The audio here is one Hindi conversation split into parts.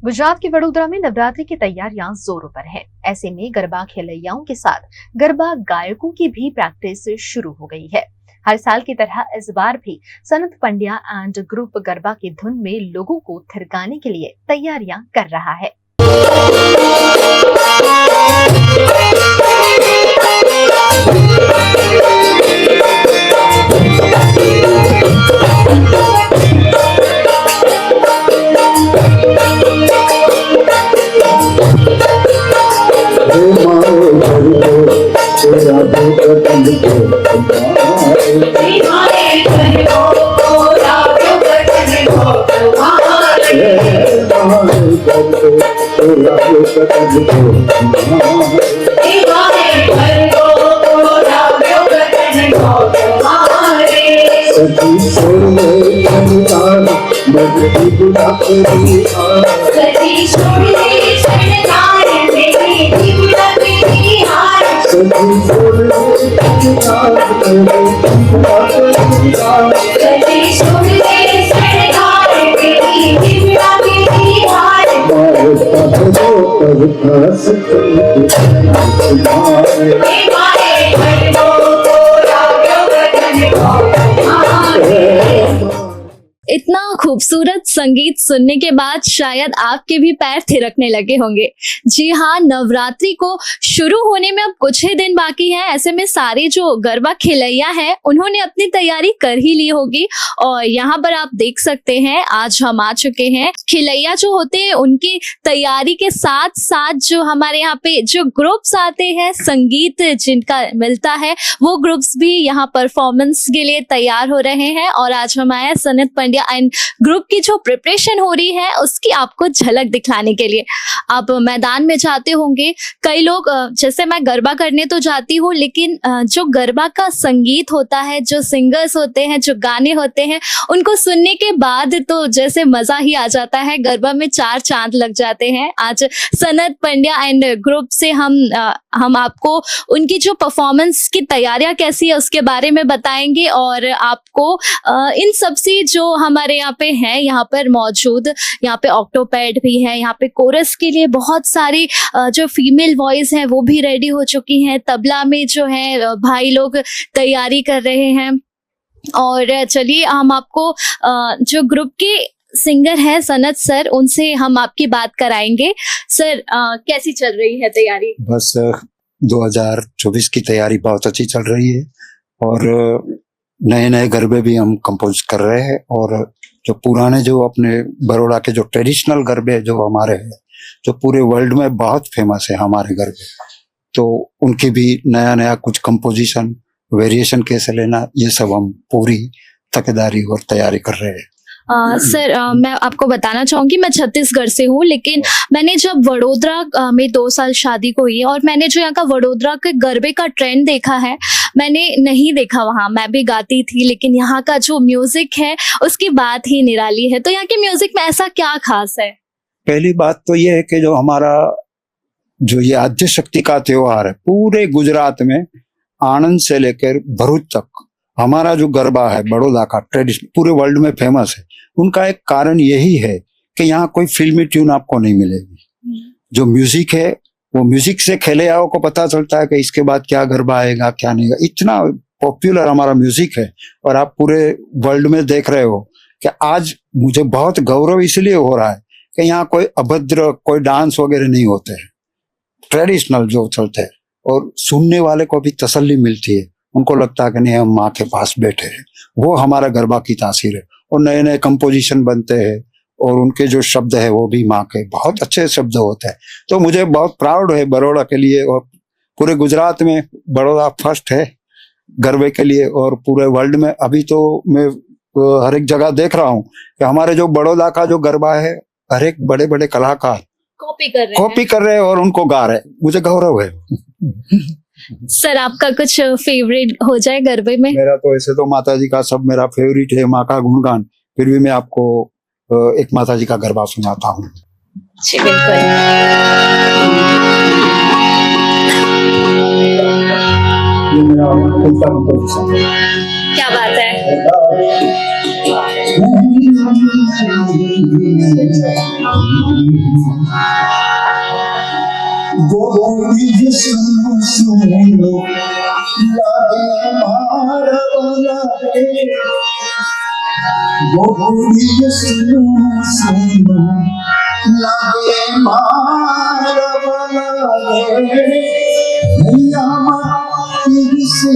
गुजरात के वडोदरा में नवरात्रि की तैयारियां जोरों पर है। ऐसे में गरबा खेलैयाओं के साथ गरबा गायकों की भी प्रैक्टिस शुरू हो गई है। हर साल की तरह इस बार भी सनत पंड्या एंड ग्रुप गरबा की धुन में लोगों को थिरकाने के लिए तैयारियां कर रहा है। इतना खूबसूरत संगीत सुनने के बाद शायद आपके भी पैर थिरकने लगे होंगे। जी हाँ, नवरात्रि को शुरू होने में अब कुछ ही दिन बाकी है। ऐसे में सारे जो गरबा खिलैया हैं उन्होंने अपनी तैयारी कर ही ली होगी। और यहाँ पर आप देख सकते हैं आज हम आ चुके हैं। खिलैया जो होते हैं उनकी तैयारी के साथ साथ जो हमारे यहाँ पे जो ग्रुप्स आते हैं, संगीत जिनका मिलता है, वो ग्रुप्स भी यहाँ परफॉर्मेंस के लिए तैयार हो रहे हैं। और आज हम आए सनत पंड्या एंड ग्रुप की जो प्रिपरेशन हो रही है उसकी आपको झलक दिखलाने के लिए। आप मैदान में जाते होंगे, कई लोग, जैसे मैं गरबा करने तो जाती हूँ, लेकिन जो गरबा का संगीत होता है, जो सिंगर्स होते हैं, जो गाने होते हैं, उनको सुनने के बाद तो जैसे मजा ही आ जाता है। गरबा में चार चांद लग जाते हैं। आज सनत पंड्या एंड ग्रुप से हम आपको उनकी जो परफॉर्मेंस की तैयारियां कैसी है उसके बारे में बताएंगे और आपको इन सब से जो हमारे यहाँ पे है, यहाँ पर मौजूद, यहाँ पे ऑक्टोपैड भी है, यहाँ पे कोरस के लिए बहुत सारी जो फीमेल वॉइस है वो भी रेडी हो चुकी हैं। तबला में जो है भाई लोग तैयारी कर रहे हैं। और चलिए हम आपको जो ग्रुप के सिंगर है सनत सर, उनसे हम आपकी बात कराएंगे। सर, कैसी चल रही है तैयारी? बस 2024 की तैयारी बहुत अच्छी चल रही है और नए नए गरबे भी हम कंपोज कर रहे हैं। और जो पुराने जो अपने बड़ौदा के जो ट्रेडिशनल गरबे जो हमारे हैं, जो पूरे वर्ल्ड में बहुत फेमस है हमारे गरबे, तो उनकी भी नया नया कुछ कंपोजिशन वेरिएशन कैसे लेना, ये सब हम पूरी तकेदारी और तैयारी कर रहे हैं। सर, मैं आपको बताना चाहूंगी, मैं छत्तीसगढ़ से हूँ, लेकिन मैंने जब वडोदरा में 2 साल शादी को हुई और मैंने जो यहाँ का वडोदरा के गरबे का ट्रेंड देखा है, मैंने नहीं देखा वहाँ। मैं भी गाती थी, लेकिन यहाँ का जो म्यूजिक है उसकी बात ही निराली है। तो यहाँ के म्यूजिक में ऐसा क्या खास है? पहली बात तो ये है कि जो हमारा जो ये आद्य शक्ति का त्योहार है, पूरे गुजरात में आनंद से लेकर भरूच तक हमारा जो गरबा है बड़ौदा का ट्रेडिशन पूरे वर्ल्ड में फेमस है। उनका एक कारण यही है कि यहाँ कोई फिल्मी ट्यून आपको नहीं मिलेगी। जो म्यूजिक है वो म्यूजिक से खेलैयाओं को पता चलता है कि इसके बाद क्या गरबा आएगा, क्या नहीं आएगा। इतना पॉपुलर हमारा म्यूजिक है और आप पूरे वर्ल्ड में देख रहे हो कि आज मुझे बहुत गौरव इसलिए हो रहा है कि यहाँ कोई अभद्र कोई डांस वगैरह नहीं होते हैं, ट्रेडिशनल जो चलते हैं। और सुनने वाले को भी तसल्ली मिलती है, उनको लगता है कि नहीं हम माँ के पास बैठे हैं। वो हमारा गरबा की तासीर है। और नए नए कंपोजिशन बनते हैं और उनके जो शब्द है वो भी माँ के बहुत अच्छे शब्द होते हैं। तो मुझे बहुत प्राउड है बड़ौदा के लिए, और पूरे गुजरात में बड़ौदा फर्स्ट है गरबे के लिए और पूरे वर्ल्ड में। अभी तो मैं हर एक जगह देख रहा हूँ कि हमारे जो बड़ौदा का जो गरबा है, हर एक बड़े बड़े कलाकार कॉपी कर रहे हैं और उनको गा रहे हैं। मुझे गौरव है। सर, आपका कुछ फेवरेट हो जाए गरबे में? मेरा तो ऐसे तो माता जी का सब मेरा फेवरेट है, माँ का गुणगान। फिर भी मैं आपको एक माता जी का गरबा सुनाता हूँ। जी बिल्कुल। क्या बात है। गोरी सुनो सुनो लागे मारा लागे गोरी सुनो सुनो लागे मारा लागे भैया मारी से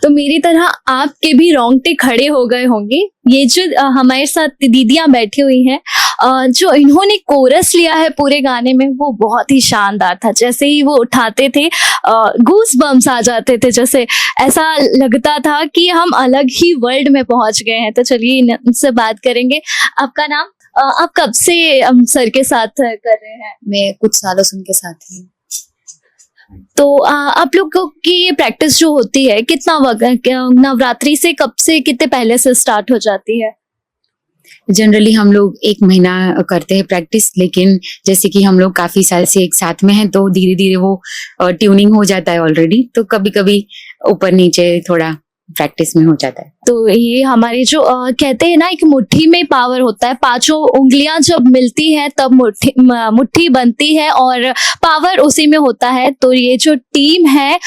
तो मेरी तरह आपके भी रोंगटे खड़े हो गए होंगे। ये जो हमारे साथ दीदियां बैठी हुई हैं, जो इन्होंने कोरस लिया है पूरे गाने में, वो बहुत ही शानदार था। जैसे ही वो उठाते थे गूस बम्स आ जाते थे, जैसे ऐसा लगता था कि हम अलग ही वर्ल्ड में पहुंच गए हैं। तो चलिए इनसे बात करेंगे। आपका नाम? आप कब से सर के साथ कर रहे हैं? मैं कुछ सालों से उनके साथ ही। तो आप लोगों की ये प्रैक्टिस जो होती है कितना वक्त, नवरात्रि से कब से कितने पहले से स्टार्ट हो जाती है? जनरली हम लोग 1 महीना करते हैं प्रैक्टिस, लेकिन जैसे कि हम लोग काफी साल से एक साथ में हैं तो धीरे धीरे वो ट्यूनिंग हो जाता है ऑलरेडी। तो कभी कभी ऊपर नीचे थोड़ा प्रैक्टिस में हो जाता है। तो ये हमारे जो कहते हैं ना, एक मुट्ठी में पावर होता है। 5 उंगलियां जब मिलती हैं तब मुट्ठी बनती है और पावर उसी में होता है। तो ये जो टीम है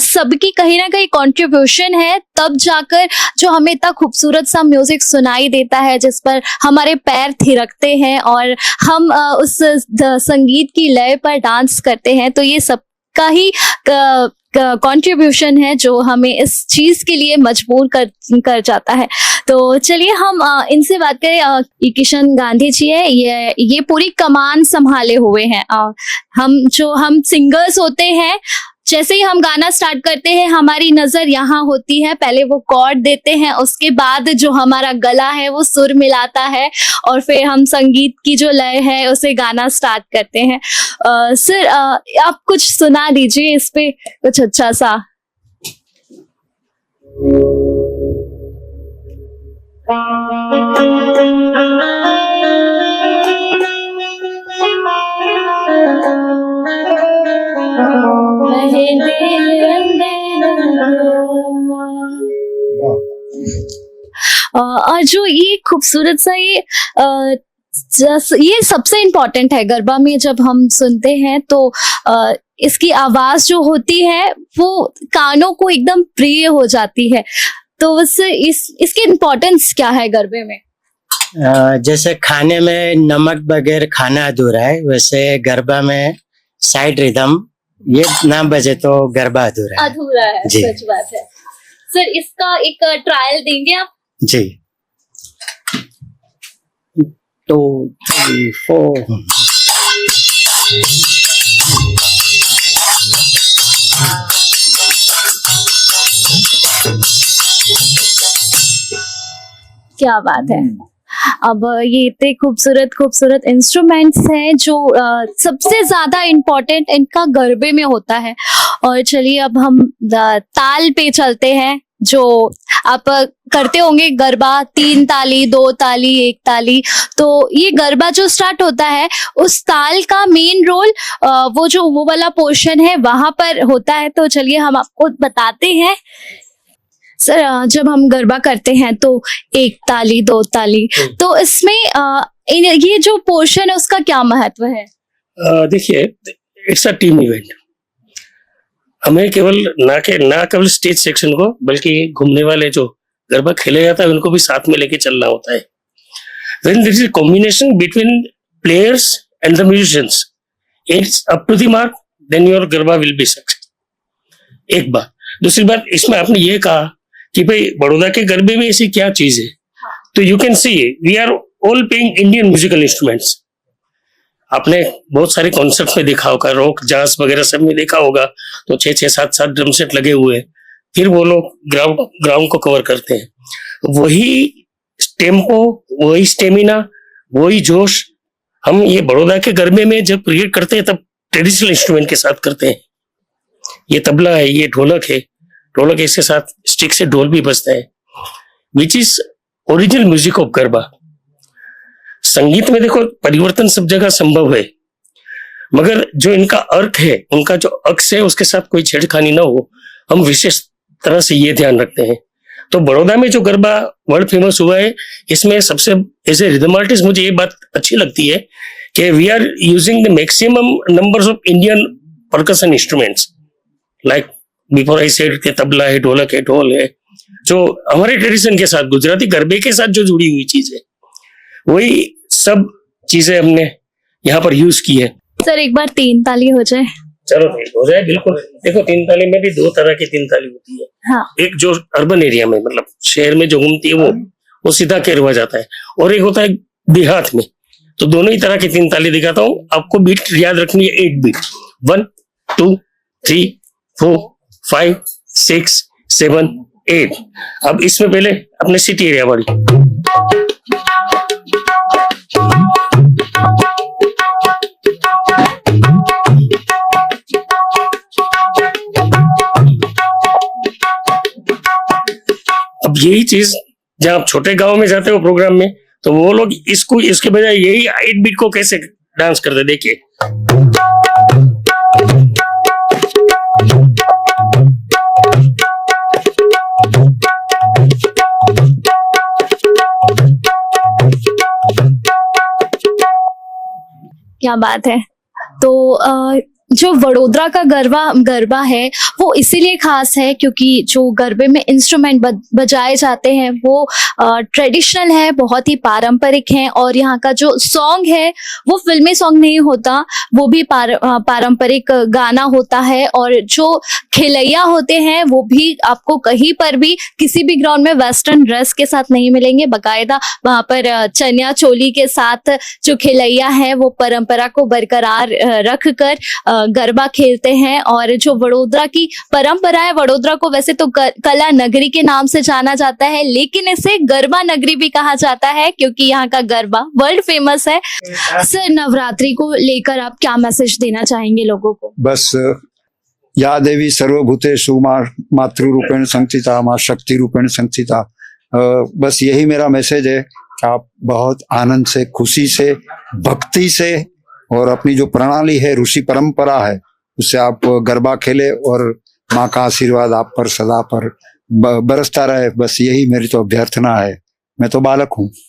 सबकी कहीं ना कहीं कंट्रीब्यूशन है, तब जाकर जो हमें इतना खूबसूरत सा म्यूजिक सुनाई देता है, जिस पर हमारे पैर थिरकते हैं और हम उस संगीत की लय पर डांस करते हैं। तो ये सबका ही कंट्रीब्यूशन है जो हमें इस चीज के लिए मजबूर कर जाता है। तो चलिए हम इनसे बात करें। ये किशन गांधी जी है, ये पूरी कमान संभाले हुए हैं। हम सिंगर्स होते हैं, जैसे ही हम गाना स्टार्ट करते हैं हमारी नजर यहाँ होती है। पहले वो कॉर्ड देते हैं, उसके बाद जो हमारा गला है वो सुर मिलाता है और फिर हम संगीत की जो लय है उसे गाना स्टार्ट करते हैं। सर आप कुछ सुना दीजिए इस पे कुछ अच्छा सा। और जो ये खूबसूरत सा ये सबसे इम्पोर्टेंट है गरबा में। जब हम सुनते हैं तो इसकी आवाज जो होती है वो कानों को एकदम प्रिय हो जाती है। तो उससे इसकी इम्पोर्टेंस क्या है गरबे में? जैसे खाने में नमक बगैर खाना अधूरा है, वैसे गरबा में साइड रिदम ये ना बजे तो गरबा अधूरा है। जी। सच बात है। सर इसका एक ट्रायल देंगे आप? जी। 2 3 4 क्या बात है। अब ये इतने खूबसूरत इंस्ट्रूमेंट्स हैं जो सबसे ज्यादा इम्पोर्टेंट इनका गरबे में होता है। और चलिए अब हम ताल पे चलते हैं। जो आप करते होंगे गरबा, 3 ताली, 2 ताली, 1 ताली। तो ये गरबा जो स्टार्ट होता है उस ताल का मेन रोल वो वाला पोर्शन है वहां पर होता है। तो चलिए हम आपको बताते हैं। सर जब हम गरबा करते हैं तो 1 ताली, 2 ताली, तो इसमें ये जो पोर्शन है उसका क्या महत्व है? देखिए, इट्स अ टीम इवेंट। हमें ना केवल स्टेज सेक्शन को बल्कि घूमने वाले जो गरबा खेले जाता है उनको भी साथ में लेके चलना होता है। When there is a combination between players and the musicians, it's up to the mark, then your garba will be success। एक बात। दूसरी बात, इसमें आपने ये कहा कि भाई बड़ौदा के गरबे में ऐसी क्या चीज है, तो you can see we are all playing Indian musical instruments. आपने बहुत सारे कॉन्सर्ट में देखा होगा, रॉक जाज वगैरह सब में देखा होगा, तो 6-6 7-7 ड्रम सेट लगे हुए हैं, फिर वो लोग ग्राउंड को कवर करते हैं। वही टेम्पो, वही स्टेमिना, वही जोश हम ये बड़ौदा के गरबे में जब क्रिएट करते हैं तब ट्रेडिशनल इंस्ट्रूमेंट के साथ करते हैं। ये तबला है, ये ढोलक है, ढोलक इसके साथ स्टिक से ढोल भी बजता है, which is original music of garba. संगीत में देखो परिवर्तन सब जगह संभव है, मगर जो इनका अर्थ है, उनका जो अक्स है, उसके साथ कोई छेड़खानी ना हो, हम विशेष तरह से ये ध्यान रखते हैं। तो बड़ौदा में जो गरबा वर्ल्ड फेमस हुआ है, इसमें सबसे एज ए रिदम आर्टिस्ट मुझे ये बात अच्छी लगती है कि we are using the maximum numbers of Indian percussion instruments, like before I said के तबला है, ढोलक है, ढोल है, जो हमारे ट्रेडिशन के साथ, गुजराती गरबे के साथ जो जुड़ी हुई चीज है, वही सब चीजें हमने यहाँ पर यूज की है। सर एक बार 3 ताली हो जाए। चलो ठीक हो जाए, बिल्कुल। देखो 3 ताली में भी 2 तरह की 3 ताली होती है। हाँ। एक जो अर्बन एरिया में, मतलब शहर में जो घूमती है वो सीधा केरवा जाता है, और एक होता है देहात में। तो दोनों ही तरह की 3 ताली दिखाता हूँ आपको। बीट याद रखनी है, 8 बीट, 1 2 3 4 5 6 7 8। अब इसमें पहले अपने सिटी एरिया वाली, अब यही चीज जब आप छोटे गांव में जाते हो प्रोग्राम में, तो वो लोग इसको, इसके बजाय यही 8 बीट को कैसे डांस करते, देखिए। क्या बात है। तो जो वडोदरा का गरबा है वो इसीलिए खास है क्योंकि जो गरबे में इंस्ट्रूमेंट बजाए जाते हैं वो ट्रेडिशनल है, बहुत ही पारंपरिक है, और यहाँ का जो सॉन्ग है वो फिल्मी सॉन्ग नहीं होता, वो भी पारंपरिक गाना होता है। और जो खिलैया होते हैं वो भी आपको कहीं पर भी किसी भी ग्राउंड में वेस्टर्न ड्रेस के साथ नहीं मिलेंगे, बाकायदा वहाँ पर चनिया चोली के साथ जो खिलैया है वो परंपरा को बरकरार रख कर गरबा खेलते हैं। और जो वडोदरा की परंपरा है, वडोदरा को वैसे तो कला नगरी के नाम से जाना जाता है, लेकिन इसे गरबा नगरी भी कहा जाता है क्योंकि यहाँ का गरबा वर्ल्ड फेमस है। सर नवरात्रि को लेकर आप क्या मैसेज देना चाहेंगे लोगों को? बस या देवी सर्वभूतेषु मातृरूपेण संस्थिता, मां शक्ति रूपेण संस्थिता, बस यही मेरा मैसेज है कि आप बहुत आनंद से, खुशी से, भक्ति से, और अपनी जो प्रणाली है, ऋषि परंपरा है, उससे आप गरबा खेले और माँ का आशीर्वाद आप पर सदा पर बरसता रहे। बस यही मेरी तो अभ्यर्थना है। मैं तो बालक हूँ।